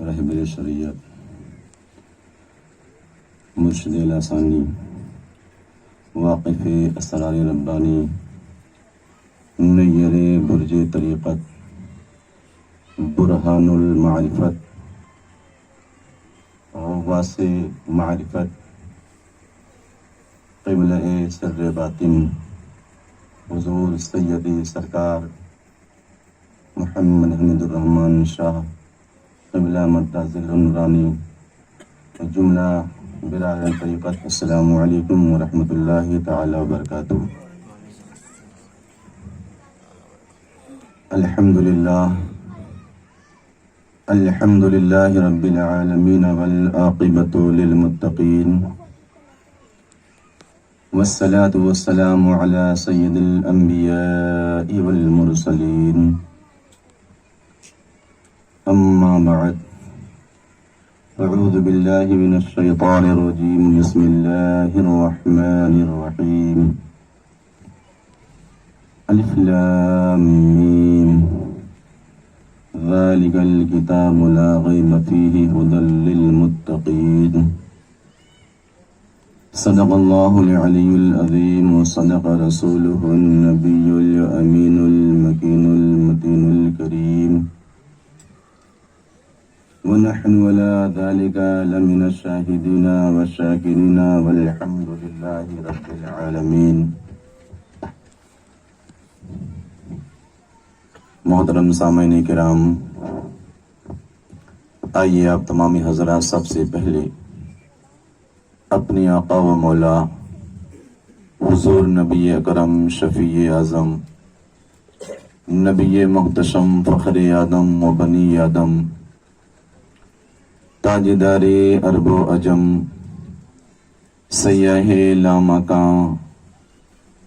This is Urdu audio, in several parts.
رہبر شریعت مرشد لسانی واقف اسرار ربانی منیر برج طریقت برہان المعرفت غواص معرفت قبلہ سر باطن حضور سید سرکار محمد حمید الرحمن شاہ قبلہ مرتاز النورانی جملہ برادران طریقت، السلام علیکم ورحمۃ اللہ تعالی وبرکاتہ۔ الحمدللہ رب العالمین والعاقبۃ للمتقین والصلاة والسلام على سيد الأنبياء والمرسلين أما بعد أعوذ بالله من الشيطان الرجيم بسم الله الرحمن الرحيم ألف لام ميم ذلك الكتاب لا ريب فيه هدى للمتقين صدق الله العلي العظيم وصدق رسوله النبي الأمين المكين المتين الكريم ونحن ولا ذلك لمن الشاهدين والشاكرين والحمد لله رب العالمين. محترم سامعین کرام، آئیے آپ تمامی حضرات سب سے پہلے اپنی آقا و مولا حضور نبی اکرم شفیع اعظم نبی محتشم فخر آدم و بنی آدم تاجدار عرب و عجم سیاح لامکاں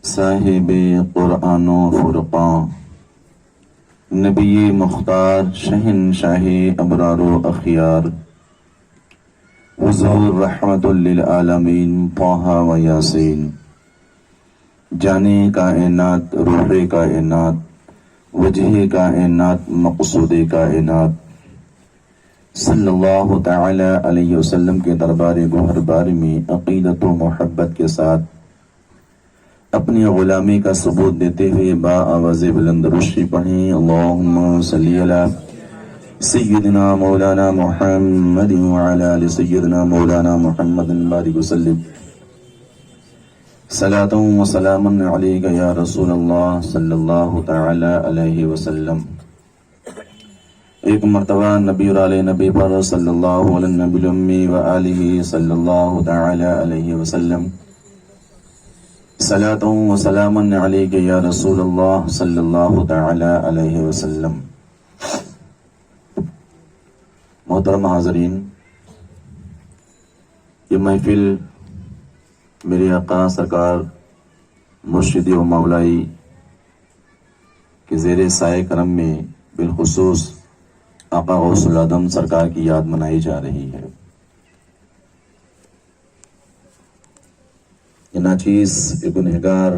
صاحب قرآن و فرقاں نبی مختار شہنشاہ ابرار و اخیار حضور رحمت للعالمین طہ و یاسین جانے کائنات روح کائنات وجہ کائنات مقصود کائنات صلی اللہ تعالی علیہ وسلم کے دربار گوہر بار میں عقیدت و محبت کے ساتھ اپنی غلامی کا ثبوت دیتے ہوئے با آواز بلند روشی پڑھیں اللہم صلی علی سیدنا مولانا محمد وعلی آل سیدنا مولانا محمد بارک وسلم صلاۃ و سلام علیک یا رسول اللہ صلی اللہ تعالی علیہ وسلم. ایک مرتبہ نبی اور آل نبی پر صلی اللہ علیہ نبی الامی و آلہ صلی اللہ تعالی علیہ وسلم صلاۃ و سلام علیک یا رسول اللہ صلی اللہ تعالی علیہ وسلم. محترم حاضرین، یہ محفل میرے آقا سرکار مرشد و مولائی کے زیر سائے کرم میں بالخصوص آقا غوث العظم سرکار کی یاد منائی جا رہی ہے. یہ ناچیز ایک گنہگار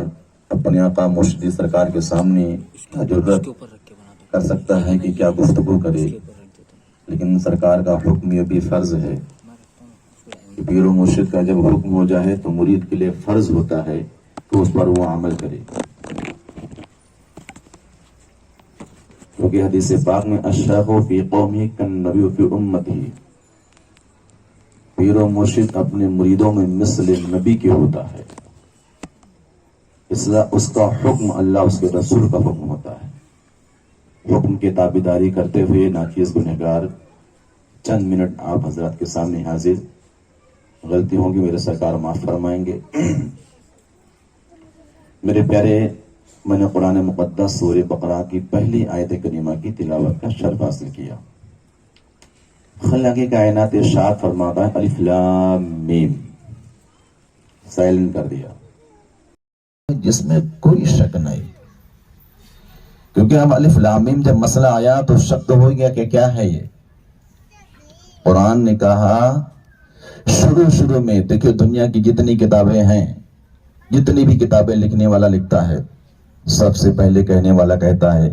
اپنے آقا مرشد سرکار کے سامنے کیا جرات کر سکتا ہے کہ کیا گفتگو کرے، لیکن سرکار کا حکم یہ بھی فرض ہے کہ پیر و مرشد کا جب حکم ہو جائے تو مرید کے لیے فرض ہوتا ہے کہ اس پر وہ عمل کرے، کیونکہ حدیث پاک میں الشیخ فی قومہ کالنبی فی امتہ، پیر و مرشد اپنے مریدوں میں مثل نبی کے ہوتا ہے، اس کا حکم اللہ اس کے رسول کا حکم ہوتا ہے. حکم کی تابعداری کرتے ہوئے ناچیز گنہگار چند منٹ آپ حضرات کے سامنے حاضر. غلطی ہوگی میرے سرکار معاف فرمائیں گے. میرے پیارے، میں نے قرآن مقدس سورہ بقرہ کی پہلی آیت کریمہ کی تلاوت کا شرف حاصل کیا. خالق کائنات ارشاد فرماتا ہے الف لام میم، سائلنٹ کر دیا، جس میں کوئی شک نہیں، کیونکہ اب الف لام میم جب مسئلہ آیا تو شک تو ہو گیا کہ کیا ہے یہ. قرآن نے کہا شروع میں دیکھو دنیا کی جتنی کتابیں ہیں، جتنی بھی کتابیں لکھنے والا لکھتا ہے، سب سے پہلے کہنے والا کہتا ہے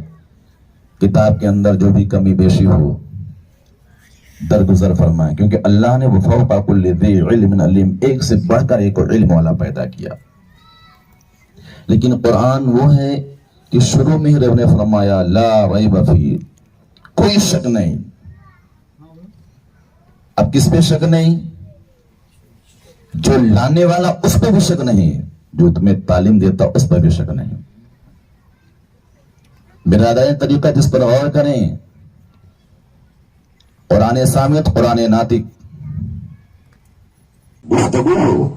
کتاب کے اندر جو بھی کمی بیشی ہو درگزر فرمائے، کیونکہ اللہ نے وفوق کل ذی علم علیم، ایک سے بڑھ کر ایک علم والا پیدا کیا. لیکن قرآن وہ ہے کہ شروع میں ہی رب نے فرمایا لا ریب فیہ، کوئی شک نہیں. اب کس پہ شک نہیں؟ جو لانے والا اس پہ بھی شک نہیں، جو تمہیں تعلیم دیتا اس پہ بھی شک نہیں. برادران طریقہ جس پر غور کریں، قرآن سامت، قرآن ناطق، گفتگو ہو،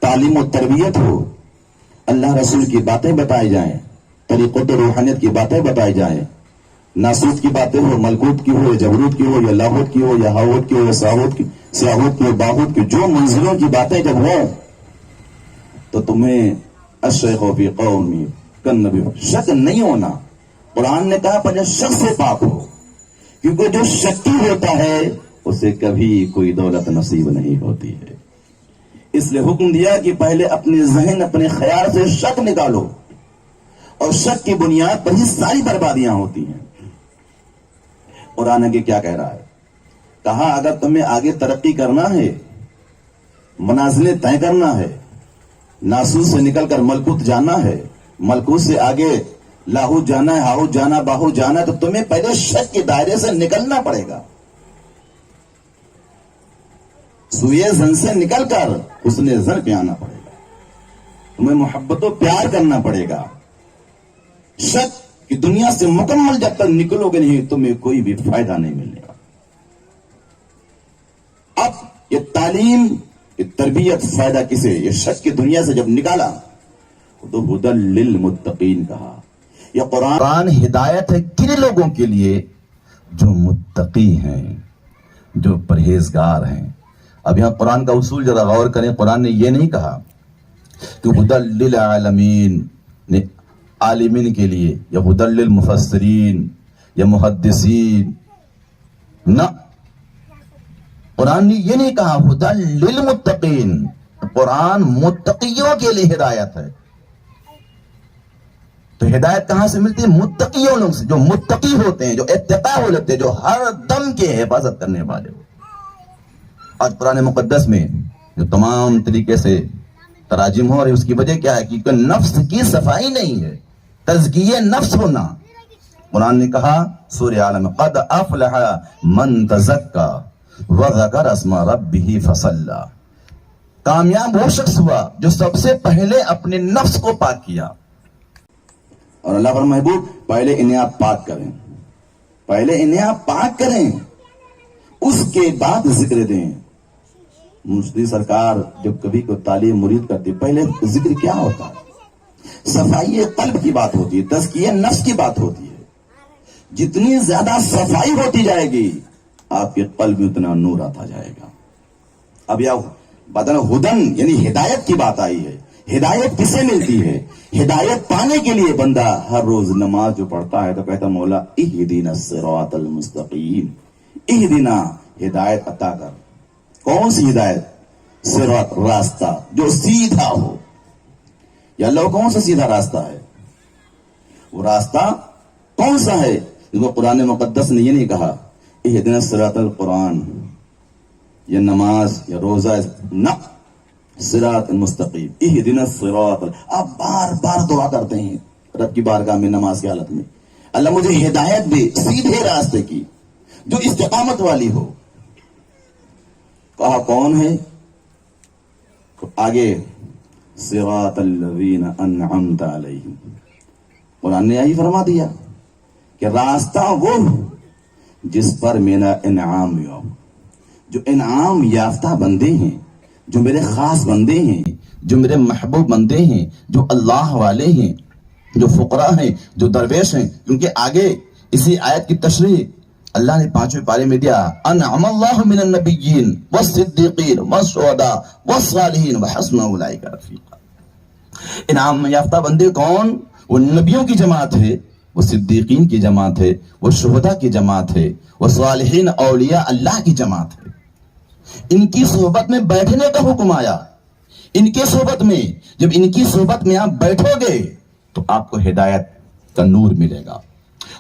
تعلیم و تربیت ہو، اللہ رسول کی باتیں بتائی جائیں، طریقت و روحانیت کی باتیں بتائی جائیں، ناسوت کی باتیں ہو، ملکوت کی ہو یا جبروت کی ہو یا لاہوت کی ہو یا ہاوت کی ہو یا سیاہوت کی ہو، باہوت کی، جو منزلوں کی باتیں جب ہوں تو تمہیں الشیخ فی قومی کالنبی شک نہیں ہونا. قرآن نے کہا پہلے شک سے پاک ہو، کیونکہ جو شکی ہوتا ہے اسے کبھی کوئی دولت نصیب نہیں ہوتی ہے. اس لیے حکم دیا کہ پہلے اپنے ذہن اپنے خیال سے شک نکالو، اور شک کی بنیاد پر ہی ساری بربادیاں ہوتی ہیں. قرآن آگے کیا کہہ رہا ہے؟ کہا اگر تمہیں آگے ترقی کرنا ہے، منازلیں طے کرنا ہے، ناسوس سے نکل کر ملکوت جانا ہے، ملکوت سے آگے لاہوت جانا ہے، ہاہوت جانا، باہوت جانا ہے، تو تمہیں پہلے شک کے دائرے سے نکلنا پڑے گا. سوئے زن سے نکل کر حسن زن پہ آنا پڑے گا. تمہیں محبت و پیار کرنا پڑے گا. شک کی دنیا سے مکمل جب تک نکلو گے نہیں تمہیں کوئی بھی فائدہ نہیں ملے گا. اب یہ تعلیم، یہ تربیت فائدہ کسے؟ یہ شک کی دنیا سے جب نکالا تو ہدی للمتقین کہا. یہ قرآن ہدایت ہے کن لوگوں کے لیے؟ جو متقی ہیں، جو پرہیزگار ہیں. اب یہاں قرآن کا اصول ذرا غور کریں. قرآن نے یہ نہیں کہا کہ ہدی للعالمین، عالمین کے لیے، یا ہدی للمفسرین یا محدثین. نہ، قرآن نے یہ نہیں کہا. ہدی للمتقین، قرآن متقیوں کے لیے ہدایت ہے. تو ہدایت کہاں سے ملتی ہے؟ متقیوں لوگ سے، جو متقی ہوتے ہیں، جو اتقا ہو لیتے ہیں، جو ہر دم کے حفاظت کرنے والے ہو. آج قرآن مقدس میں جو تمام طریقے سے تراجم ہو رہی، اس کی وجہ کیا ہے؟ کہ نفس کی صفائی نہیں ہے، تزکیہ نفس ہونا. قرآن نے کہا سورہ عالم، قد افلح من تزکا وذکر اسم ربہ فصلی. کامیاب وہ شخص ہوا جو سب سے پہلے اپنے نفس کو پاک کیا. اور اللہ پر محبوب پہلے انہیں آپ پاک کریں، پہلے انہیں آپ پاک کریں، اس کے بعد ذکر دیں. مفتی سرکار جب کبھی کوئی تعلیم مرید کرتی، پہلے ذکر کیا ہوتا ہے؟ صفائی قلب کی بات ہوتی ہے، تزکیہ نفس کی بات ہوتی ہے. جتنی زیادہ صفائی ہوتی جائے گی آپ کے قلب میں اتنا نور آتا جائے گا. اب یہ بدن ہدن یعنی ہدایت کی بات آئی ہے. ہدایت کسے ملتی ہے؟ ہدایت پانے کے لیے بندہ ہر روز نماز جو پڑھتا ہے تو کہتا مولا اہدنا الصراط المستقیم، اہدنا، ہدایت عطا کر. کون سی ہدایت؟ صراط، راستہ جو سیدھا ہو. یا اللہ کون سا سیدھا راستہ ہے؟ وہ راستہ کون سا ہے؟ جو قرآن مقدس نے یہ نہیں کہا اہدنا الصراط القرآن یا نماز یا روزہ، نہ، صراط المستقیم، اہدنا الصراط. آپ بار بار دعا کرتے ہیں رب کی بارگاہ میں نماز کی حالت میں، اللہ مجھے ہدایت دے سیدھے راستے کی جو استقامت والی ہو. کہا کون ہے؟ تو آگے صراط الذین انعمت علیہم. قرآن نے یہی فرما دیا کہ راستہ وہ جس پر میرا انعام ہو. جو انعام یافتہ بندے ہیں، جو میرے خاص بندے ہیں، جو میرے محبوب بندے ہیں، جو اللہ والے ہیں، جو فقراء ہیں، جو درویش ہیں. کیونکہ آگے اسی آیت کی تشریح اللہ نے 5ویں پارے میں دیا، انعم اللہ من النبیین والصدیقین والشہداء والصالحین وحسن اولئک رفیقا. انعام یافتہ بندے کون؟ وہ نبیوں کی جماعت ہے، وہ صدیقین کی جماعت ہے، وہ شہداء کی جماعت ہے، وہ صالحین اولیاء اللہ کی جماعت ہے. ان کی صحبت میں بیٹھنے کا حکم آیا. ان کے صحبت میں، جب ان کی صحبت میں آپ بیٹھو گے تو آپ کو ہدایت کا نور ملے گا.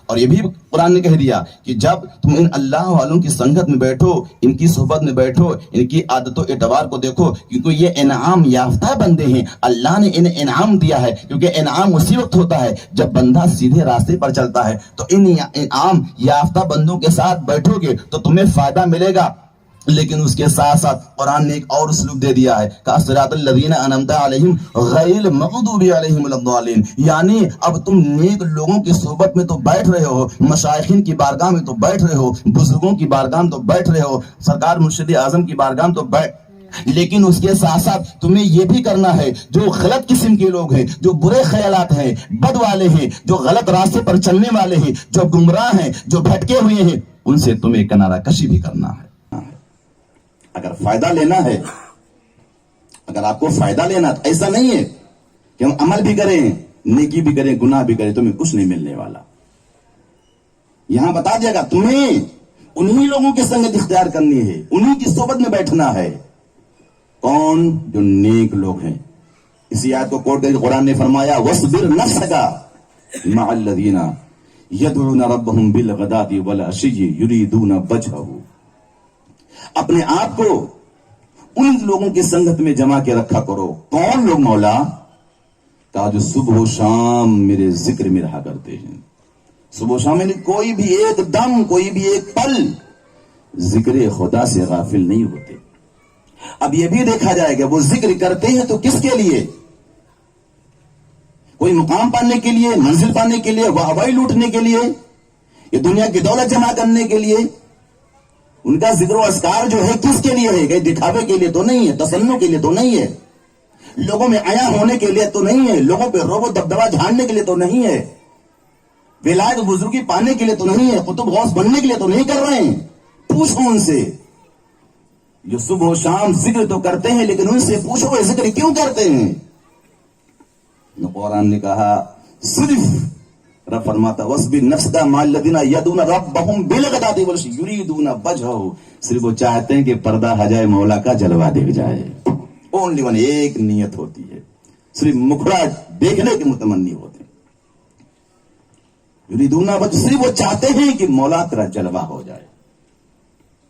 اور یہ بھی قرآن نے کہہ دیا کہ جب تم ان اللہ والوں کی سنگت میں بیٹھو، ان کی صحبت میں بیٹھو، ان کی عادت و اعتبار کو دیکھو، کیونکہ یہ انعام یافتہ بندے ہیں، اللہ نے انہیں انعام دیا ہے. کیونکہ انعام اسی وقت ہوتا ہے جب بندہ سیدھے راستے پر چلتا ہے. تو ان انعام یافتہ بندوں کے ساتھ بیٹھو گے تو تمہیں فائدہ ملے گا. لیکن اس کے ساتھ ساتھ قرآن نے ایک اور اسلوب دے دیا ہے کہ صراط الذین انعمت علیہم غیر المغضوب علیہم ولا الضالین. یعنی اب تم نیک لوگوں کی صحبت میں تو بیٹھ رہے ہو، مشائخین کی بارگاہ میں تو بیٹھ رہے ہو، بزرگوں کی بارگاہ میں تو بیٹھ رہے ہو، سرکار مرشد اعظم کی بارگاہ میں تو بیٹھ، لیکن اس کے ساتھ ساتھ تمہیں یہ بھی کرنا ہے جو غلط قسم کے لوگ ہیں، جو برے خیالات ہیں، بد والے ہیں، جو غلط راستے پر چلنے والے ہیں، جو گمراہ ہیں، جو بھٹکے ہوئے ہیں، ان سے تمہیں کنارہ کشی بھی کرنا ہے. اگر فائدہ لینا ہے اگر آپ کو فائدہ لینا تو ایسا نہیں ہے کہ ہم عمل بھی کریں نیکی بھی کریں گناہ بھی کریں تمہیں کچھ نہیں ملنے والا. یہاں بتا دیا گا تمہیں انہی لوگوں کی سنگت اختیار کرنی ہے, انہی کی صحبت میں بیٹھنا ہے. کون؟ جو نیک لوگ ہیں. اسی آیت کو کوٹ کر قرآن نے فرمایا وَاصْبِرْ نَفْسَكَ مَعَ الَّذِينَ يَدْعُونَ رَبَّهُمْ بِالْغَدَاةِ وَالْعَشِيِّ يُرِيدُونَ وَجْهَهُ. اپنے آپ کو ان لوگوں کی سنگت میں جمع کے رکھا کرو. کون لوگ؟ مولا کہا جو صبح و شام میرے ذکر میں رہا کرتے ہیں. صبح و شام میں کوئی بھی ایک دم, کوئی بھی ایک پل ذکر خدا سے غافل نہیں ہوتے. اب یہ بھی دیکھا جائے گا وہ ذکر کرتے ہیں تو کس کے لیے؟ کوئی مقام پانے کے لیے, منزل پانے کے لیے, واہوائی لوٹنے کے لیے, یہ دنیا کی دولت جمع کرنے کے لیے. ان کا ذکر و اذکار جو ہے کس کے لیے ہے؟ کہ دکھاوے کے لیے تو نہیں ہے, تسنن کے لیے تو نہیں ہے, لوگوں میں عیاں ہونے کے لیے تو نہیں ہے, لوگوں پہ رعب و دبدبہ جھاڑنے کے لیے تو نہیں ہے, ولایت بزرگی پانے کے لیے تو نہیں ہے, قطب غوث بننے کے لیے تو نہیں کر رہے ہیں. پوچھو ان سے. جو صبح و شام ذکر تو کرتے ہیں لیکن ان سے پوچھو وہ ذکر کیوں کرتے ہیں؟ قرآن نے کہا صرف رب فرماتا وَاصْبِرْ نَفْسَكَ مَعَ الَّذِينَ يَدْعُونَ رَبَّهُمْ بِالْغَدَاةِ وَالْعَشِيِّ يُرِيدُونَ وَجْهَهُ. صرف وہ چاہتے ہیں کہ پردہ ہجائے مولا کا جلوہ دیکھ جائے. اونلی ون, ایک نیت ہوتی ہے, صرف مکھڑا دیکھنے کے متمنی ہوتے ہیں. یریدون وجہ, صرف وہ چاہتے ہیں کہ مولا تیرا جلوہ ہو جائے,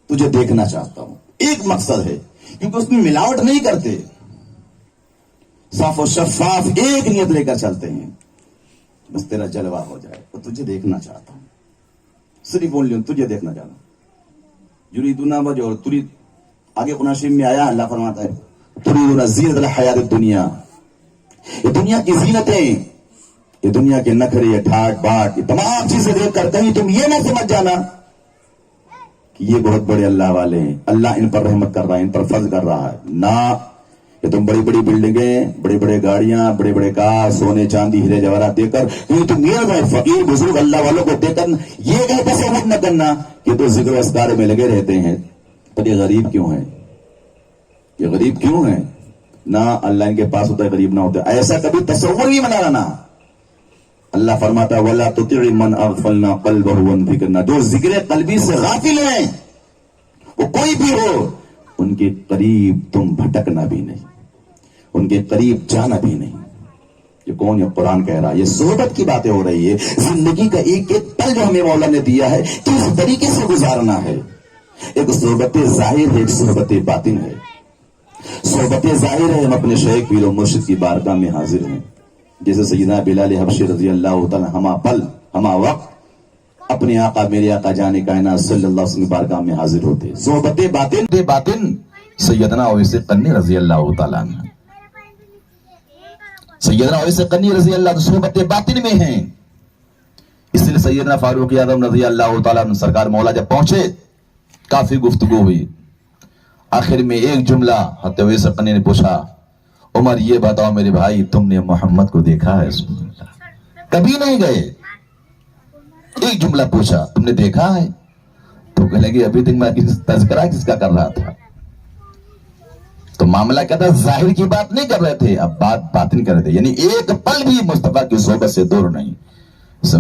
تجھے دیکھنا چاہتا ہوں. ایک مقصد ہے کیونکہ اس میں ملاوٹ نہیں کرتے, صاف و شفاف ایک نیت لے کر چلتے ہیں, بس تیرا جلوہ ہو جائے تو تجھے دیکھنا چاہتا ہوں, صرف بول لوں تجھے دیکھنا چاہتا ہوں. یریدون وجہ. اور ترید آگے قرآن شریف میں آیا, اللہ فرماتا ہے تریدون زینت الحیات الدنیا, یہ دنیا کی زینتیں, یہ دنیا کے نخرے, یہ ٹھاٹ باٹ, یہ تمام چیزیں دیکھ کر کہیں تم یہ نہ سمجھ جانا کہ یہ بہت بڑے اللہ والے ہیں, اللہ ان پر رحمت کر رہا ہے, ان پر فضل کر رہا ہے. نہ, کہ تم بڑی بڑی بلڈنگیں, بڑی بڑے گاڑیاں, بڑے بڑے کار, سونے چاندی ہیرے جواہرات دے کر تم یہ فقیر بزرگ اللہ والوں کو دے کر یہ کہ تصور نہ کرنا کہ تو ذکر و اذکار میں لگے رہتے ہیں پر یہ غریب کیوں ہیں, یہ غریب کیوں ہیں. نہ اللہ ان کے پاس ہوتا ہے غریب نہ ہوتا, ایسا کبھی تصور نہیں بنا رہنا. اللہ فرماتا وَلَا تُطِعِ مَنْ أَغْفَلْنَا قَلْبَهُ عَنْ ذِكْرِنَا. جو ذکر قلبی سے غافل ہیں, وہ کوئی بھی ہو, ان کے قریب تم بھٹکنا بھی نہیں, ان کے قریب جانا بھی نہیں. یہ کون؟ یہ قرآن کہہ رہا ہے. یہ صحبت کی باتیں ہو رہی ہے. زندگی کا ایک ایک پل جو ہمیں مولا نے دیا ہے کس طریقے سے گزارنا ہے. ایک صحبت ظاہر ہے, ایک صحبت باطن ہے. صحبت ظاہر ہے, ہم اپنے شیخ پیر و مرشد کی بارگاہ میں حاضر ہیں, جیسے سیدنا بلال حبشی رضی اللہ تعالی ہما پل ہما وقت اپنے آقا میرے آقا جان کائنات صلی اللہ علیہ وسلم کی بارگاہ میں حاضر ہوتے. صحبت باطن سیدنا اویس قرنی رضی اللہ تعالیٰ عنہ, سیدنا اویس قرنی رضی اللہ عنہ صحبت باطن میں ہیں. اس لیے سیدنا فاروق اعظم رضی اللہ تعالیٰ عنہ سرکار مولا جب پہنچے کافی گفتگو ہوئی. آخر میں ایک جملہ حضرت اویس قرنی نے پوچھا عمر یہ بتاؤ میرے بھائی تم نے محمد کو دیکھا ہے؟ کبھی نہیں گئے. ایک جملہ پوچھا تم نے دیکھا ہے؟ تو کہنے لگے ابھی تک میں تذکرہ کس کا کر رہا تھا. تو معاملہ کیا تھا, ظاہر کی بات نہیں کر رہے تھے, اب بات باطن کر رہے تھے. یعنی ایک پل بھی مصطفیٰ کی صحبت سے دور نہیں.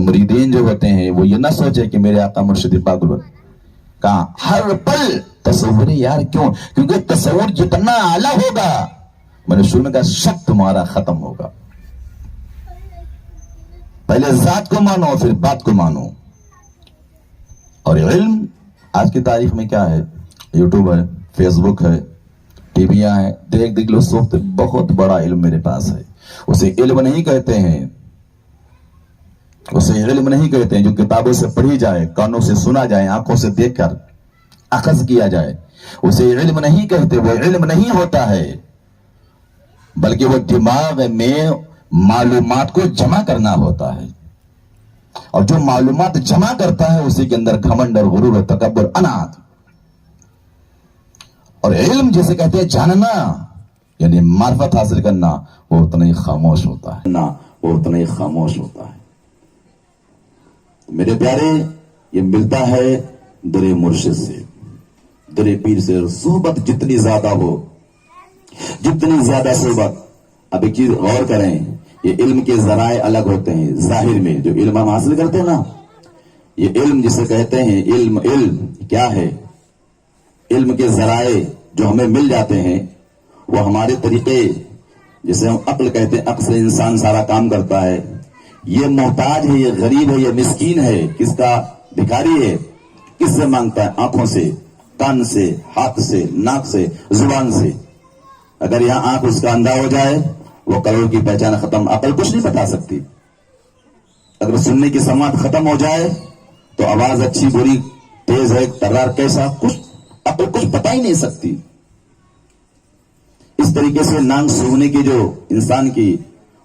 مریدین جو ہوتے ہیں وہ یہ نہ سوچے کہ میرے آقا مرشد پاک کہاں ہر پل تصور. یار کیوں؟ کیونکہ تصور جتنا اعلیٰ ہوگا, میں نے شروع میں کہا, شک تمہارا ختم ہوگا. پہلے ذات کو مانو پھر بات کو مانو. اور علم آج کی تاریخ میں کیا ہے, یوٹیوب ہے, فیس بک ہے, ٹی ویاں ہیں, دیکھ لو سوچتے بہت بڑا علم میرے پاس ہے. اسے علم نہیں کہتے ہیں, اسے علم نہیں کہتے ہیں جو کتابوں سے پڑھی جائے, کانوں سے سنا جائے, آنکھوں سے دیکھ کر اخذ کیا جائے. اسے علم نہیں کہتے, وہ علم نہیں ہوتا ہے, بلکہ وہ دماغ میں معلومات کو جمع کرنا ہوتا ہے. اور جو معلومات جمع کرتا ہے اسی کے اندر گھمنڈ اور غرور اور تکبر انات. اور علم جسے کہتے ہیں جاننا یعنی معرفت حاصل کرنا, وہ اتنا ہی خاموش ہوتا ہے نا, وہ اتنا ہی خاموش ہوتا ہے. میرے پیارے, یہ ملتا ہے در مرشد سے, در پیر سے. صحبت جتنی زیادہ ہو جتنی زیادہ صحبت. اب ایک چیز غور کریں, یہ علم کے ذرائع الگ ہوتے ہیں. ظاہر میں جو علم ہم حاصل کرتے ہیں نا, یہ علم جسے کہتے ہیں علم کیا ہے؟ علم کے ذرائع جو ہمیں مل جاتے ہیں وہ ہمارے طریقے, جسے ہم عقل کہتے ہیں, عقل سے انسان سارا کام کرتا ہے. یہ محتاج ہے, یہ غریب ہے, یہ مسکین ہے, کس کا بھکاری ہے, کس سے مانگتا ہے؟ آنکھوں سے, کان سے, ہاتھ سے, ناک سے, زبان سے. اگر یہاں آنکھ اس کا اندھا ہو جائے, وہ کروڑ کی پہچان ختم, عقل کچھ نہیں بتا سکتی. اگر سننے کی سماعت ختم ہو جائے تو آواز اچھی بری, تیز ہے, ترار کیسا, کچھ عقل کچھ بتا ہی نہیں سکتی. اس طریقے سے نانگ سونگنے کی جو انسان کی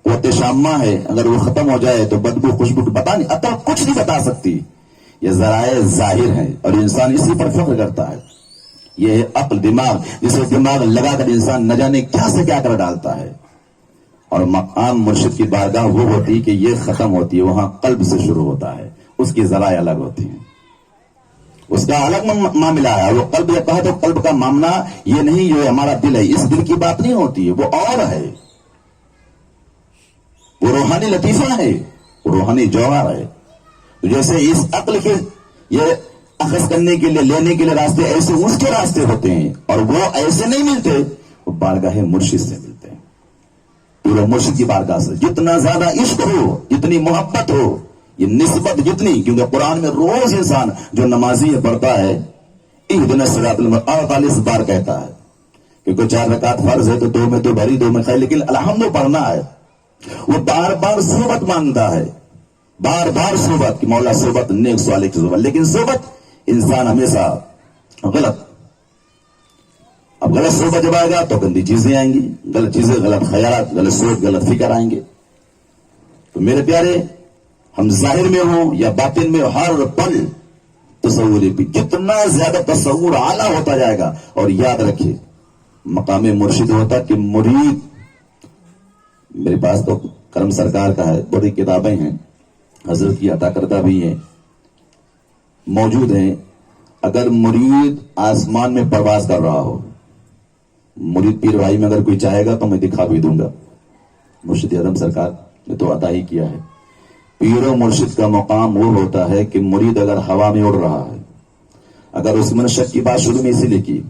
قوت شامہ ہے, اگر وہ ختم ہو جائے تو بدبو خوشبو بتا نہیں, عقل کچھ نہیں بتا سکتی. یہ ذرائع ظاہر ہیں اور انسان اسی پر فخر کرتا ہے. یہ ہے عقل, دماغ, جسے دماغ لگا کر انسان نہ جانے کیا سے کیا کر ڈالتا ہے. اور مقام مرشد کی بارگاہ وہ ہوتی ہے کہ یہ ختم ہوتی ہے, وہاں قلب سے شروع ہوتا ہے, اس کی ذرائع الگ ہوتی ہیں, اس کا الگ معاملہ ہے. وہ قلب یہ کہا تو قلب کا معاملہ یہ نہیں جو ہمارا دل ہے, اس دل کی بات نہیں ہوتی ہے, وہ اور ہے, وہ روحانی لطیفہ ہے, وہ روحانی جوہر ہے. جیسے اس عقل کے یہ اخذ کرنے کے لیے, لینے کے لیے راستے ایسے اس کے راستے ہوتے ہیں, اور وہ ایسے نہیں ملتے, وہ بارگاہ مرشد سے ملتے ہیں. پورے مرشد کی بارگاہ سے جتنا زیادہ عشق ہو, جتنی محبت ہو, یہ نسبت جتنی, کیونکہ قرآن میں روز انسان جو نمازی پڑھتا ہے اہدنا الصراط المستقیم 48 بار کہتا ہے, کیونکہ 4 رکعت فرض ہے تو 2 میں تو بھری 2 میں خیر, لیکن الحمد پڑھنا ہے. وہ بار بار صحبت مانگتا ہے, بار بار صحبت, کہ مولا صحبت نیک صالح کی صحبت. لیکن صحبت انسان ہمیشہ غلط, اب غلط صحبت جب آئے گا تو گندی چیزیں آئیں گی, غلط چیزیں, غلط خیالات, غلط سوچ, غلط فکر آئیں گے. تو میرے پیارے, ہم ظاہر میں ہوں یا باطن میں, ہر پل تصور بھی جتنا زیادہ تصور اعلیٰ ہوتا جائے گا. اور یاد رکھیے مقام مرشد ہوتا کہ مرید, میرے پاس تو کرم سرکار کا ہے, بڑی کتابیں ہیں, حضرت کی عطا کردہ بھی ہیں, موجود ہیں. اگر مرید آسمان میں پرواز کر رہا ہو, مرید پیر بھائی میں اگر کوئی چاہے گا تو میں دکھا بھی دوں گا, مرشد اعظم سرکار نے تو عطا ہی کیا ہے. پیر و مرشد کا مقام وہ ہوتا ہے کہ مرید اگر ہوا میں اڑ رہا ہے, اگر اس میں شک کی بات شروع میں اسی لیے کی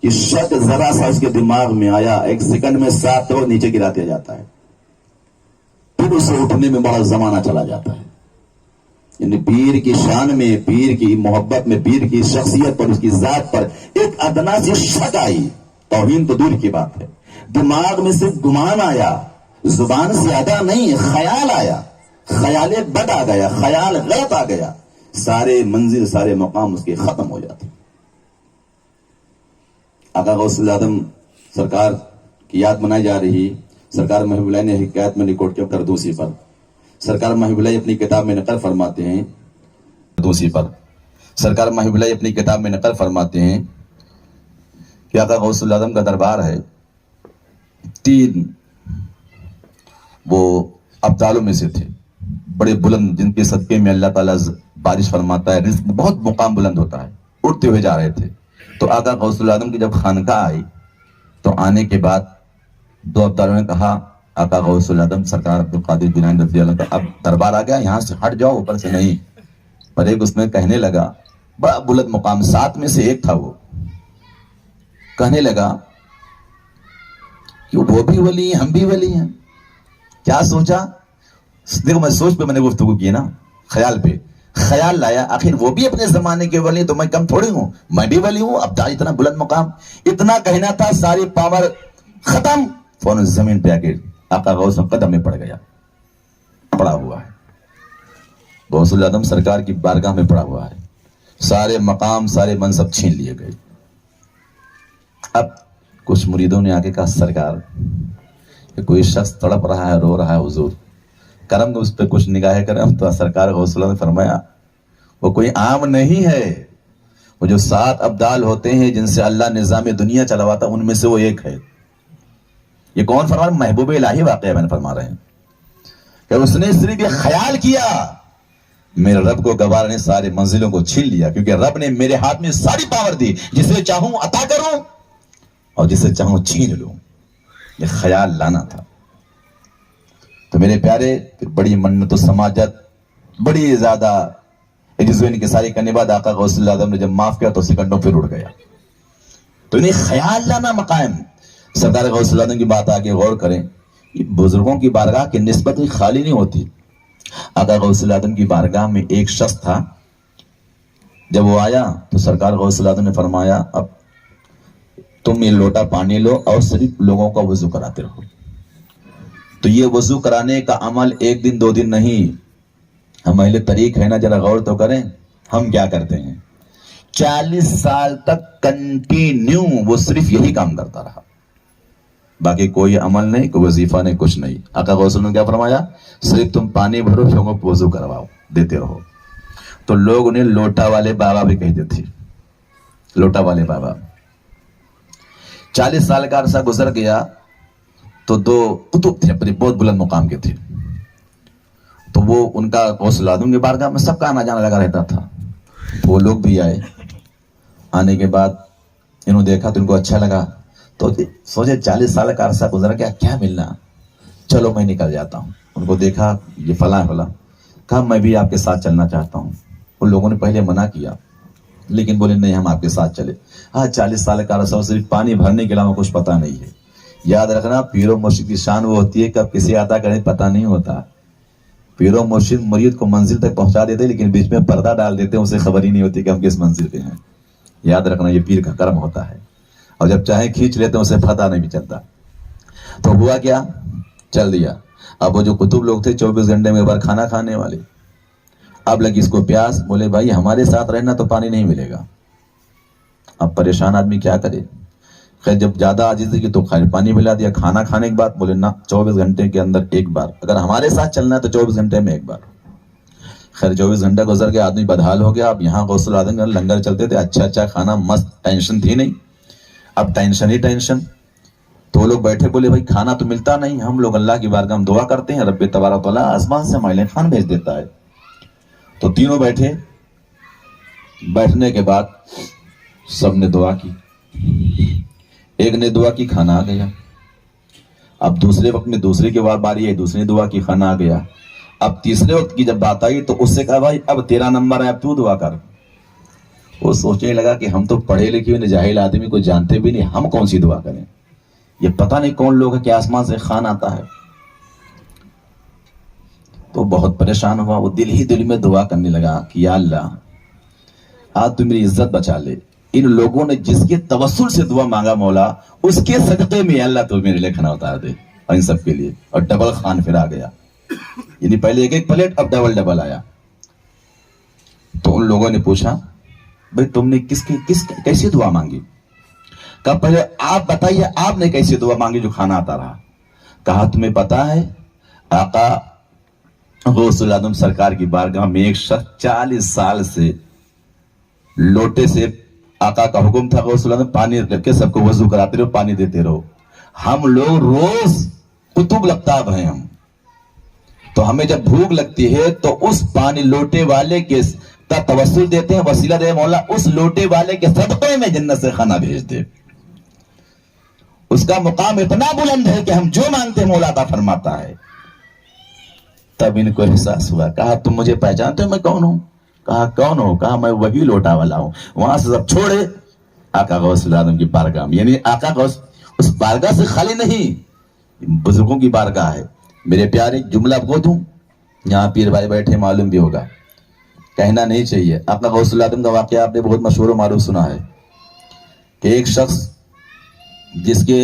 کہ شک ذرا سا اس کے دماغ میں آیا, 1 سیکنڈ میں 7 اور نیچے گرا دیا جاتا ہے, پھر اسے اٹھنے میں بڑا زمانہ چلا جاتا ہے. یعنی پیر کی شان میں, پیر کی محبت میں, پیر کی شخصیت پر, اس کی ذات پر ایک ادنا سی شک آئی, توہین تو دور کی بات ہے, دماغ میں صرف گمان آیا, زبان سے ادا نہیں, خیال آیا, خیال بد آ گیا, خیال غلط آ گیا, سارے منزل, سارے مقام اس کے ختم ہو جاتے. آقا غوث العظم سرکار کی یاد منائی جا رہی. سرکار محب اللہ نے حکایت میں ریکارڈ کیا کردوسی پر. سرکار محب اللہ اپنی کتاب میں نقل فرماتے ہیں, کردوسی پر سرکار محب اللہ اپنی کتاب میں نقل فرماتے ہیں کہ آقا غوث العظم کا دربار ہے, 3 وہ ابدالوں میں سے تھے, بڑے بلند, جن کے صدقے میں اللہ تعالیٰ بارش فرماتا ہے, رزق بہت مقام بلند ہوتا ہے, اڑتے ہوئے جا رہے تھے. تو آقا غوث العظم کی جب خانقاہ آئی تو آنے کے بعد 2 ابدالوں نے کہا, آقا غوث العظم سرکار عبدالقادر جیلانی رضی اللہ عنہ, اب دربار آ گیا, یہاں سے ہٹ جاؤ, اوپر سے نہیں. پر ایک اس میں کہنے لگا, بڑا بلند مقام, 7 میں سے ایک تھا, وہ کہنے لگا کہ وہ بھی ولی ہیں, ہم بھی ولی ہیں. کیا سوچا؟ دیکھو میں سوچ پہ میں نے گفتگو کی نا, خیال پہ خیال لایا, آخر وہ بھی اپنے زمانے کے ولی, تو میں کم تھوڑی ہوں, میں بھی ولی ہوں. اب اتنا بلند مقام, اتنا کہنا تھا, ساری پاور ختم, فوراً زمین پہ آ کے آقا غوث قدم میں پڑ گیا, پڑا ہوا ہے. غوث العظم سرکار کی بارگاہ میں پڑا ہوا ہے, سارے مقام, سارے منصب چھین لیے گئے. اب کچھ مریدوں نے آگے کہا, سرکار کہ کوئی شخص تڑپ رہا ہے, رو رہا ہے, حضور کرم اس پہ کچھ نگاہیں کرم. تو سرکار غوث العظم نے فرمایا, وہ کوئی عام نہیں ہے, وہ جو 7 ابدال ہوتے ہیں جن سے اللہ نظام دنیا چلواتا, ان میں سے وہ ایک ہے. یہ کون فرما رہا ہے؟ محبوب الہی واقعہ میں نے فرما رہے ہیں کہ اس نے صرف یہ خیال کیا, میرے رب کو گوارا نے سارے منزلوں کو چھین لیا, کیونکہ رب نے میرے ہاتھ میں ساری پاور دی, جسے چاہوں عطا کروں اور جسے چاہوں چھین لوں. یہ خیال لانا تھا. تو میرے پیارے پھر بڑی منت و سماجت بڑی زیادہ عجز کی کرنے بعد آقا غوث اللہ اعظم نے جب معاف کیا تو سیکنڈوں پھر اڑ گیا. تو انہیں خیال لانا مقام. سردار غوث اللہ اعظم کی بات آگے غور کریں. یہ بزرگوں کی بارگاہ کی نسبت خالی نہیں ہوتی. آقا غوث اللہ اعظم کی بارگاہ میں ایک شخص تھا. جب وہ آیا تو سرکار غوث اللہ اعظم نے فرمایا اب تم یہ لوٹا پانی لو اور صرف لوگوں کا وضو کراتے رہو. تو یہ وضو کرانے کا عمل ایک دن دو دن نہیں. ہم اہل طریق ہے نا, ذرا غور تو کریں ہم کیا کرتے ہیں. 40 سال تک کنٹینیو وہ صرف یہی کام کرتا رہا. باقی کوئی عمل نہیں, کوئی وظیفہ نہیں, کچھ نہیں. آقا غوث اللہ نے کیا فرمایا, صرف تم پانی بھرو, لوگوں کو وضو کرواؤ, دیتے رہو. تو لوگ انہیں لوٹا والے بابا بھی کہتے تھے. لوٹا والے بابا. 40 سال کا عرصہ گزر گیا تو 2 قطب تھے اپنے بہت بلند مقام کے تھے. تو وہ ان کا غوث اللہ اعظم کی بارگاہ میں سب کا آنا جانا لگا رہتا تھا. تو وہ لوگ بھی آئے. آنے کے بعد انہوں دیکھا تو ان کو اچھا لگا. تو سوچے 40 سال کا عرصہ گزر گیا, کیا ملنا, چلو میں نکل جاتا ہوں. ان کو دیکھا یہ فلاں فلاں, کہا میں بھی آپ کے ساتھ چلنا چاہتا ہوں. ان لوگوں نے پہلے منع کیا لیکن بولے نہیں ہم آپ کے ساتھ چلے. 40 سال کا عرصہ صرف پانی بھرنے کے علاوہ کچھ پتہ نہیں ہے. یاد رکھنا پیر و مرشد کی شان وہ ہوتی ہے کب کسی عطا کریں پتہ نہیں ہوتا. پیر و مرشد مرید کو منزل تک پہنچا دیتے لیکن بیچ میں پردہ ڈال دیتے, اسے خبر ہی نہیں ہوتی کہ ہم کس منزل پہ ہیں. یاد رکھنا یہ پیر کا کرم ہوتا ہے, اور جب چاہے کھینچ لیتے ہیں اسے پتہ نہیں بھی چلتا. تو ہوا کیا, چل دیا. اب وہ جو کتب لوگ تھے 24 گھنٹے میں ایک بار کھانا کھانے والے, اب لگی اس کو پیاس. بولے بھائی ہمارے ساتھ رہنا تو پانی نہیں ملے گا. اب پریشان آدمی کیا کرے. خیر جب زیادہ عاجزی کی تو خیر پانی پلا دیا. کھانا کھانے کے بعد بولے نا 24 گھنٹے کے اندر ایک بار, اگر ہمارے ساتھ چلنا ہے تو 24 گھنٹے میں ایک بار. خیر 24 گھنٹہ گزر گیا, آدمی بدحال ہو گیا. اب یہاں غوث اللہ اعظم لنگر چلتے تھے, اچھا کھانا مست, ٹینشن تھی نہیں. اب ٹینشن ہی ٹینشن. تو وہ لوگ بیٹھے, بولے بھائی کھانا تو ملتا نہیں, ہم لوگ اللہ کی بارگاہ میں دعا کرتے ہیں رب تبارک و تعالیٰ آسمان سے مائلے خان بھیج دیتا ہے. تو تینوں بیٹھے. بیٹھنے کے بعد سب نے دعا کی. ایک نے دعا کی, کھانا آ گیا. اب دوسرے وقت میں دوسرے کی باری ہے, دوسرے نے دعا کی, کھانا آ گیا. اب تیسرے وقت کی جب بات آئی تو اس سے کہا بھائی اب تیرا نمبر ہے, اب تو دعا کر. وہ سوچنے لگا کہ ہم تو پڑھے لکھے ہوئے جاہل آدمی کو جانتے بھی نہیں, ہم کون سی دعا کریں. یہ پتہ نہیں کون لوگ ہے کہ آسمان سے خوان آتا ہے. تو بہت پریشان ہوا. وہ دل ہی دل میں دعا کرنے لگا کہ یا اللہ آج تو میری عزت بچا لے. ان لوگوں نے جس کے توسل سے دعا مانگا مولا, اس کے صدقے میں اللہ تو میرے لیے کھانا اتار دے, اور ان سب کے لیے. اور ڈبل خوان پھر آ گیا, یعنی پہلے ایک پلیٹ اب ڈبل آیا. تو ان لوگوں نے پوچھا بھائی تم نے کیسی دعا مانگی. کہا پہلے آپ بتائیے آپ نے کیسی دعا مانگی جو کھانا آتا رہا. کہا تمہیں پتا ہے آقا غوث اللہ اعظم سرکار کی بارگاہ میں ایک شخص 40 سال سے لوٹے سے, آقا کا حکم تھا غوث اللہ اعظم پانی رکھ کے سب کو وضو کراتے رہو, پانی دیتے رہو. ہم لوگ روز قطب لگتاب ہیں ہم, تو ہمیں جب بھوک لگتی ہے تو اس پانی لوٹے والے کے توسل دیتے ہیں, وسیلہ دے مولا اس لوٹے والے کے صدقے میں جنت سے کھانا بھیج دے. اس کا مقام اتنا بلند ہے کہ ہم جو مانگتے ہیں مولا عطا فرماتا ہے. تب ان کو احساس ہوا. کہا تم مجھے پہچانتے ہو میں کون ہوں. کہا کون ہو. کہا میں وہی لوٹا والا ہوں. وہاں سے سب چھوڑے آقا غوث اللہ اعظم کی بارگاہ میں, یعنی آقا غوث اس بارگاہ سے خالی نہیں, بزرگوں کی بارگاہ ہے. میرے پیارے جملہ آپ کو دوں, یہاں پیر بھائی بیٹھے معلوم بھی ہوگا, کہنا نہیں چاہیے. آقا غوث اللہ اعظم کا واقعہ آپ نے بہت مشہور و معروف سنا ہے کہ ایک شخص جس کے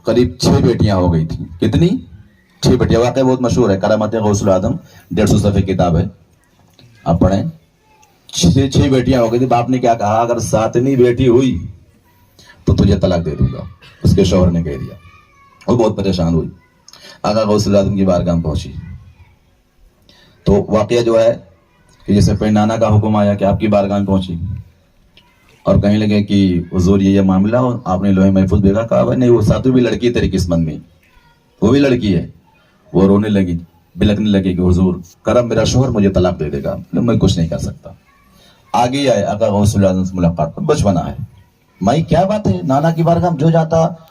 قریب 6 بیٹیاں ہو گئی تھیں. کتنی؟ 6 بیٹیاں. واقعہ بہت مشہور ہے, کرامات غوث اللہ اعظم 150 صفحے کتاب ہے, آپ پڑھیں. 6 بیٹیاں ہو گئی تھی. باپ نے کیا کہا اگر 7ویں بیٹی ہوئی تو تجھے طلاق دے دوں گا. اس کے شوہر نے کہہ دیا. وہ بہت پریشان ہوئی, آقا غوث اللہ اعظم کی بارگاہ میں پہنچی. تو واقعہ جو ہے کہ جیسے پہلے نانا کا حکم آیا کہ آپ کی بارگاہ میں پہنچی اور کہیں لگے کہ حضور یہ معاملہ ہو, آپ نے لوہے محفوظ بھیجا. کہا بھائی نہیں وہ 7ویں بھی لڑکی تیری قسمت میں, وہ بھی لڑکی ہے. وہ رونے لگی, بلکنے لگی کہ حضور کرم میرا شوہر مجھے طلاق دے دے گا, میں کچھ نہیں کر سکتا. آگے آئے آقا غوث اللہ اعظم سے ملاقات پر, بچپنا ہے. مائی کیا بات ہے, نانا کی بارگاہ میں جو جاتا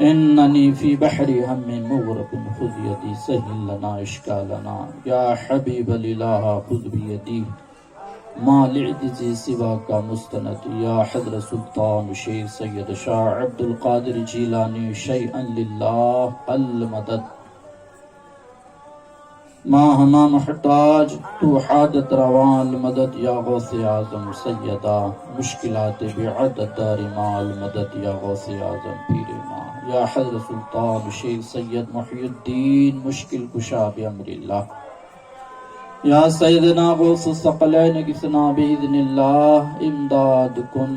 إنني في بحر هم مغرق خذ يدي سهل لنا إشكالنا يا حبيب الإله خذ بيدي ما لعجزي سواك مستند يا حضر سلطان شيخ سيد شاہ عبد القادر جیلانی شيئا لله المدد ما ہما محتاج تو حاجت روان المدد یا غوث اعظم سیدہ مشکلات بعدد دار ما المدد یا غوث اعظم پیر ما یا حضر سلطان شیخ سید محی الدین مشکل کشا بامر اللہ یا سیدنا غوث الثقلین کسنا باذن اللہ امداد کن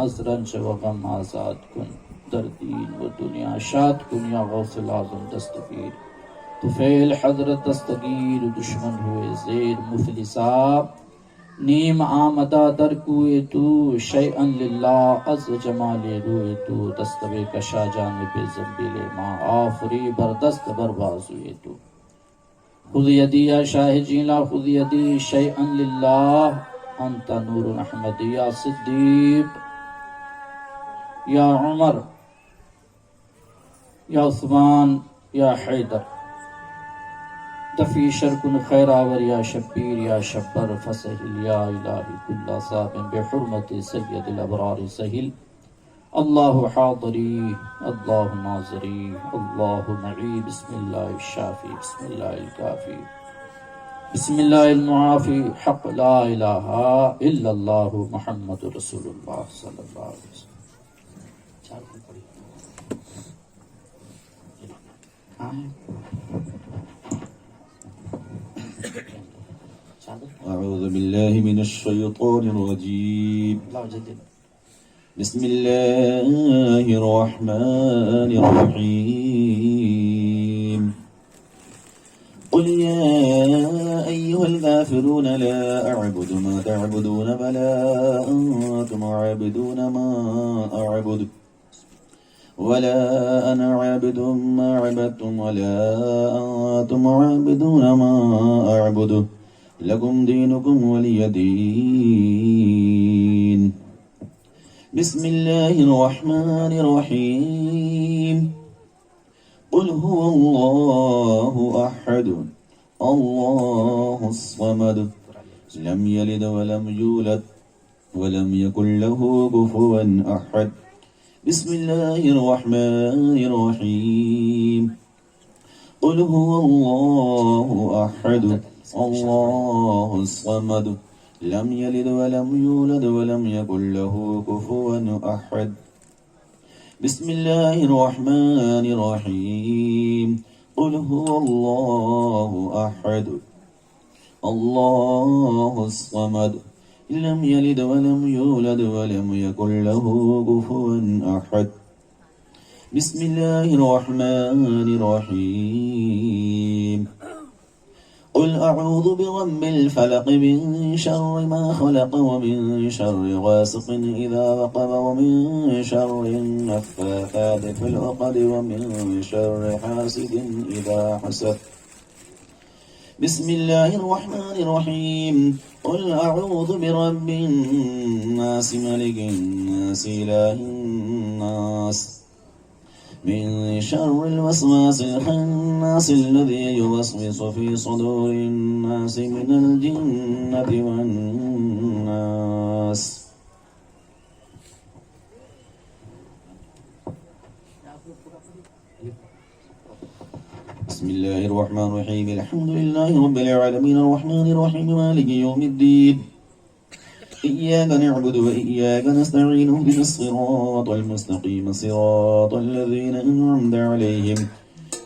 ازرنج و غم آزاد کن در دین و دنیا شاد کن یا غوث العظم دستگیر طفیل حضرت دستگیر دشمن ہوئے زیر مفلسا نیم آمدہ در کوئے تو شیئا للہ از جمال روئے تو دستوے کشا جانب زنبیل ما آفری بردست برباز ہوئے تو خذ یدی یا شاہ جیلا خذ یدی شیئا للہ انت نور احمد یا صدیق یا عمر یا عثمان یا حیدر تفی شرکن خیر آور یا شبیر یا شبر فسہل یا الہی کل صاحب بحرمت سید الابرار سہل اللہ حاضری اللہ ناظری اللہ معی بسم اللہ الشافی بسم اللہ الکافی بسم اللہ المعافی حق لا الہ الا اللہ محمد رسول اللہ صلی اللہ علیہ وسلم أعوذ بالله من الشيطان الرجيم بسم الله الرحمن الرحيم قل يا أيها الكافرون لا أعبد ما تعبدون ولا أنتم عابدون ما أعبد ولا أنا عابد ما عبدتم ولا أنتم عابدون ما أعبد لكم دينكم ولي دين بسم الله الرحمن الرحيم قل هو الله أحد الله الصمد لم يلد ولم يولد ولم يكن له كفوا أحد بسم الله الرحمن الرحيم قل هو الله أحد الله الصمد لم يلد ولم يولد ولم يكن له كفوا أحد بسم الله الرحمن الرحيم قل هو الله أحد الله الصمد لم يلد ولم يولد ولم يكن له كفوا أحد بسم الله الرحمن الرحيم قل أعوذ برب الفلق من شر ما خلق ومن شر غاسق إذا وقب ومن شر النفاثات في العقد ومن شر حاسد إذا حسد بسم الله الرحمن الرحيم قل أعوذ برب الناس ملك الناس إله الناس من شر الوسواس الخناس الذي يوسوس في صدور الناس من الجنة والناس بسم الله الرحمن الرحيم الحمد لله رب العالمين الرحمن الرحيم مالك يوم الدين إياك نعبد وإياك نستعين اهدنا الصراط المستقيم صراط الذين أنعمت عليهم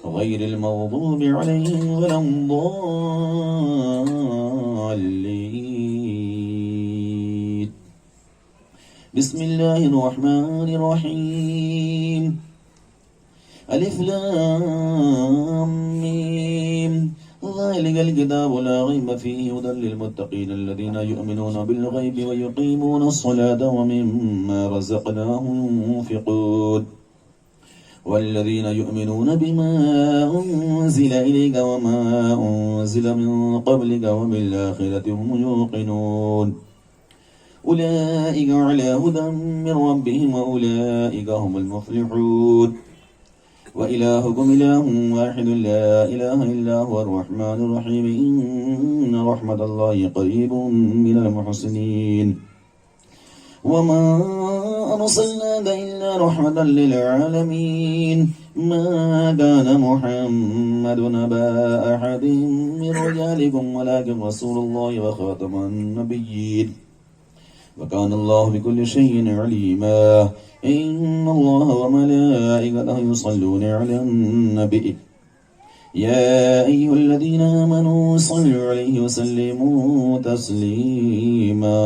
غير المغضوب عليهم ولا الضالين بسم الله الرحمن الرحيم ألف لام ميم ذلك الكتاب لا ريب فيه هدى للمتقين الذين يؤمنون بالغيب ويقيمون الصلاة ومما رزقناهم ينفقون والذين يؤمنون بما أنزل إليك وما أنزل من قبلك وبالآخرة هم يوقنون أولئك على هدى من ربهم وأولئك هم المفلحون وإلهكم إله واحد لا إله إلا هو الرحمن الرحيم إن رحمة الله قريب من المحسنين وما أرسلناك إلا رحمة للعالمين ما كان محمد أبا أحد من رجالكم ولكن رسول الله وخاتم النبيين وكان الله بكل شيء عليما إن الله وملائكته يصلون على النبي يا أيها الذين آمنوا صلوا عليه وسلموا تسليما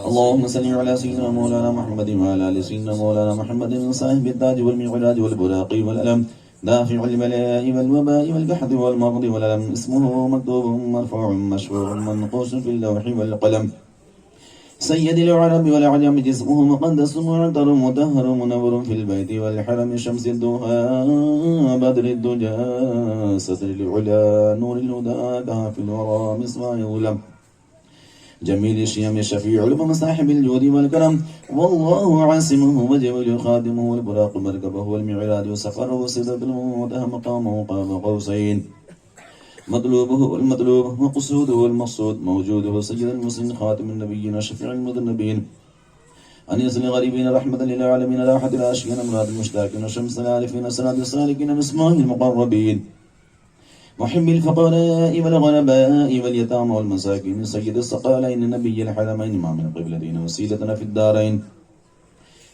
اللهم صل على سيدنا مولانا محمد وعلى آل سيدنا مولانا محمد صاحب التاج والمعراج والبراق والألم دافع البلاء والوباء والقحط والمرض والألم اسمه مكتوب مرفوع مشفوع منقوش في اللوح والقلم سيد العرب والعجم جسمه مقدس معطر مطهر منور في البيت والحرم شمس الدهاء بدر الدجى ستر العلا نور الهدى كهف الورى مصباح الظلم جميل الشيم الشفيع الأمم صاحب الجود والكرم والله عاصمه وجبل خادمه والبراق مركبه والمعراج وسفره سدرة المنتهى مقامه قاب قوسين مطلوبه المطلوب وقصوده المقصود موجوده سيد المسلمين خاتم النبيين وشفيع المذنبين أنيس الغريبين رحمة للعالمين راحة العاشقين أمراض المشتاقين وشمس العارفين سناد السالكين مسماه المقربين محب الفقراء والغرباء واليتامى والمساكين سيد الثقلين نبي الحرمين ما من قبلتين وسيلتنا في الدارين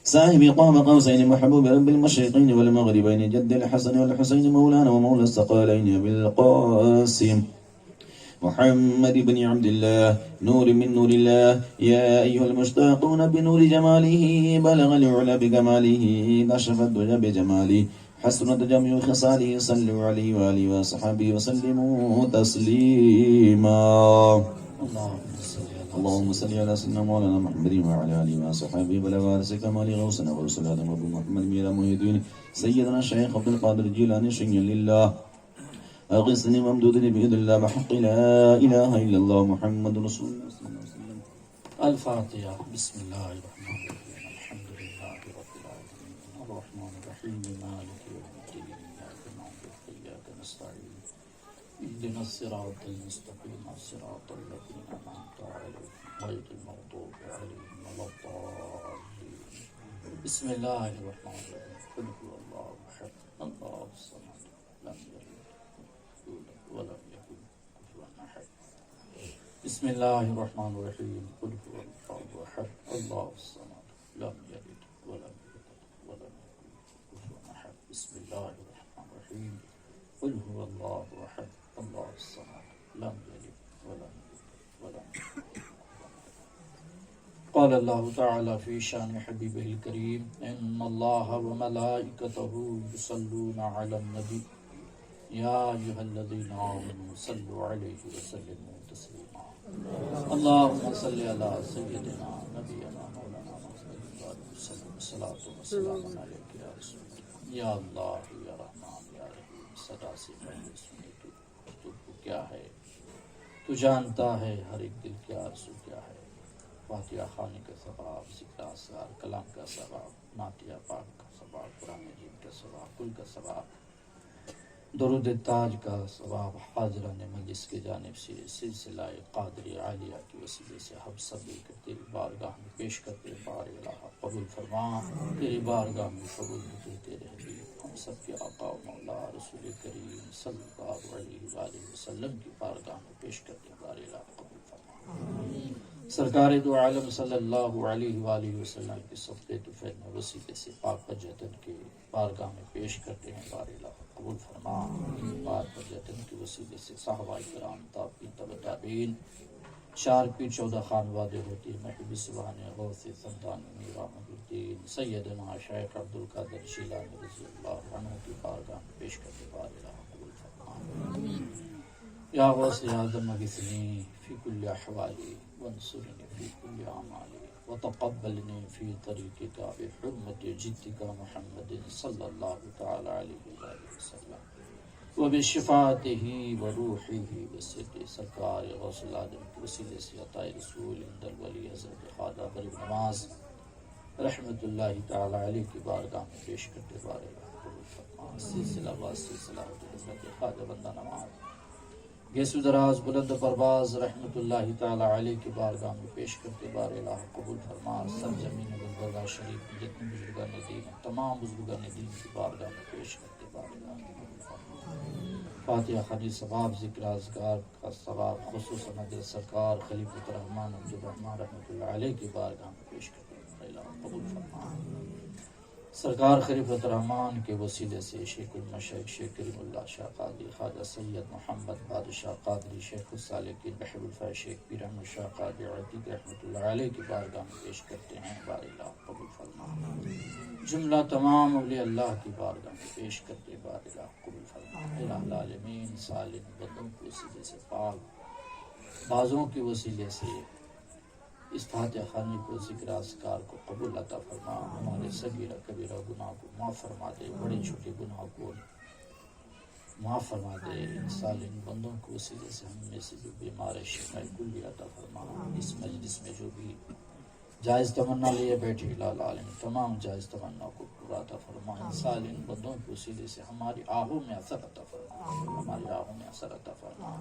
صاحب قام قوسين محبوب رب المشرقين والمغربين جد الحسن والحسين مولانا ومولى الثقلين بالقاسم محمد بن عبد الله نور من نور الله يا أيها المشتاقون بنور جماله بلغ العلا بكماله كشف الدجى بجماله حسنت جميع خصاله صلوا عليه وآله وصحبه وسلموا تسليما اللهم صل على سيدنا مولانا محمد وعلى آله وصحبه بلغ وارث كمال غوثنا ورسول آدم أبو محمد ميرا محي الدين سيدنا الشيخ عبد القادر الجيلاني شيئا لله أغثني ممدود بيد الله بحق لا إله إلا الله محمد رسول الله صلى الله عليه وسلم. الفاتحة. بسم الله الرحمن الرحيم الحمد لله رب العالمين الرحمن الرحيم مالك يوم الدين إياك نعبد وإياك نستعين اهدنا الصراط المستقيم صراط الذين أنعمت عليهم غير المغضوب عليهم ولا الضالين. بسم الله الرحمن الرحيم قل هو الله أحد الله الصمد لم يلد ولم يكن كفوا أحد. بسم الله الرحمن الرحيم قل هو الله أحد الله الصمد لم يلد ولم يولد ولم يكن كفوا أحد. بسم الله الرحمن الرحيم قل هو الله أحد الله الصمد لم يلد ولم يولد ولم يكن. قال الله تعالى في شان حبيبه الكريم إن الله وملائكته يصلون على النبي يا أيها الذين آمنوا صلوا عليه وسلموا تسليما. اللهم صل على سيدنا نبينا مولانا محمد وسلم الصلاة والسلام عليك يا رسول الله یا اللہ یا رحمان یا رحیم. صدا سے پہلے سنی تو کیا ہے، تو جانتا ہے ہر ایک دل کیا آرزو کیا ہے. فاتحہ خوانی کا ثواب، ذکر اسرار کلام کا ثواب، نعتیہ پاک کا ثواب، قرآن مجید کا ثواب، کل کا ثواب، درود تاج کا ثواب حاضران مجلس کی جانب سے سلسلہ قادری عالیہ کی وسیلے سے ہم سب مل کر تیری بارگاہ میں پیش کرتے بار الہ قبول فرما. تیری بارگاہ میں قبول ہوتے رہے ہم سب کے آقا و مولا رسول کریم صلی اللہ علیہ وآلہ وسلم کی بارگاہ میں پیش کرتے بار الہ قبول فرما. سرکار دو عالم صلی اللہ علیہ وآلہ وسلم کی صفحے طفیل میں وسیلے سے پاک بجتن کی بارگاہ میں پیش کرتے ہیں بار الہ قبول فرما. پاک بجتن کی وسیلے سے صحابہ کرام تابعین تبع تابعین 4 پیر 14 خانوادے ہوتی محب سبحان غوث سلطان میرا محی الدین سیدنا شیخ عبد القادر جیلانی رضی اللہ عنہ کی بارگاہ میں پیش کرتے بار الہ قبول فرما. یا غوث اعظم اغثنی فی کل احوالی وانصرنی فی کل اعمالی وتقبلنی فی طریقک بحرمت جدک محمد صلی اللہ تعالی علیہ وآلہ وسلم. وبشفاعته وروحه وسر سرکار غوث العالم کے وسیلے سے عطائے رسول عند الولی حضرت خواجہ غریب نواز رحمت اللہ تعالی علیہ کی بارگاہ میں پیش کرتے بارے سلسلہ باز سلسلہ حضرت خواجہ بندہ نواز گیسو دراز بلند پرواز رحمت اللہ تعالی علیہ کی بارگاہ میں پیش کرتے بار الہ قبول فرما سرزمین گلبرگہ شریف میں جتنے بزرگان دین تمام بزرگان دین کی بارگاہ میں پیش کرتے بار الہ قبول فرما فاتحہ خانی ثواب ذکر اذکار کا ثواب خصوصاً حضرت سرکار خلیفۃ الرحمن عبد الرحمن رحمۃ اللہ علیہ کی بارگاہ میں پیش کرتے بار الہ قبول فرما سرکار خلیفۃ الرحمن کے وسیلے سے شیخ المشائخ شیخ کریم اللہ شاہ قادری خواجہ سید محمد بادشاہ قادری شیخ السالکین بحر الفیض شیخ پیر احمد شاہ قادری عتیق رحمۃ اللہ علیہ کی بارگاہ میں پیش کرتے ہیں بار الہ قبول فرما جملہ تمام اولیاء اللہ کی بارگاہ میں پیش کرتے بار الہ قبول فرما الہ العالمین سالم بندوں کے وسیلے سے پاک بازوں کے وسیلے سے اس فاتحہ خانی کو ذکر اذکار کو قبول عطا فرما ہمارے صغیرہ کبیرہ گناہ کو معاف فرما دے بڑے چھوٹے گناہ کو معاف فرما دے ان سالم بندوں کے وسیلے سے ہم میں سے جو بیمار ہے شفاء کلی عطا فرما اس مجلس میں جو بھی جائز تمنا لیے بیٹھے الہ العالمین تمام جائز تمنا کو پورا عطا فرما ان سالم بندوں کے وسیلے سے ہماری آہوں میں اثر عطا فرما ہماری آہوں میں اثر عطا فرما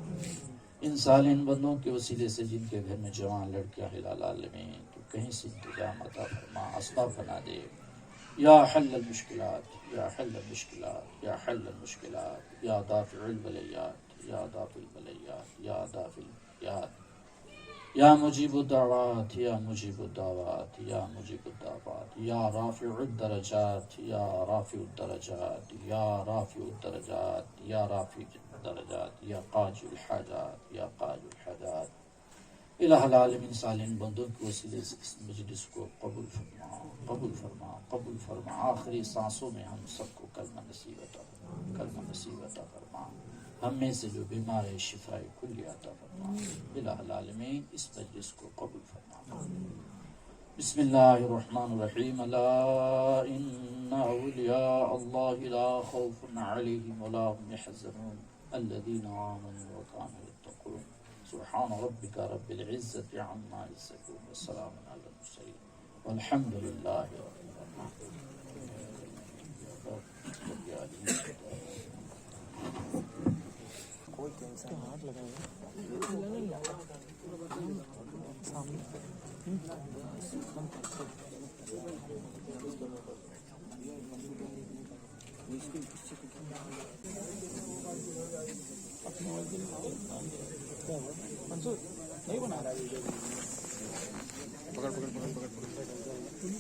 ان سالین بندوں کے وسیلے سے جن کے گھر میں جوان لڑکیاں الہ العالمین تو کہیں سے انتظام عطا فرما اسباب بنا دے یا حل المشکلات یا حل المشکلات یا حل المشکلات یا دافع البلیات یا دافع البلیات یا دافع البلیات یا مجیب الدعوات یا مجیب الدعوات یا مجیب الدعوات یا رافع الدرجات یا رافع الدرجات یا رافع الدرجات یا رافع الدرجات یا قاضی الحاجات یا قاضی الحاجات الہ العالمین سالین بندوں کے وسیلے سے اس مجلس کو قبول فرما قبول فرما قبول فرما آخری سانسوں میں ہم سب کو کلمہ نصیب عطا فرما کلمہ نصیب عطا فرما ہم میں سے جو بیمار ہے شفاء کلی عطا فرما الہ العالمین اس مجلس کو قبول فرما بسم اللہ الرحمن الرحیم الا ان اولیاء اللہ لا خوف علیہم ولا هم يحزنون الذين آمنوا وكانوا يتقون سبحان ربك رب العزة عما يصفون والسلام على المرسلين والحمد لله رب العالمين ہاتھ لگائے منصور نہیں بنا رہا پکڑ پکڑ پکڑ پکڑ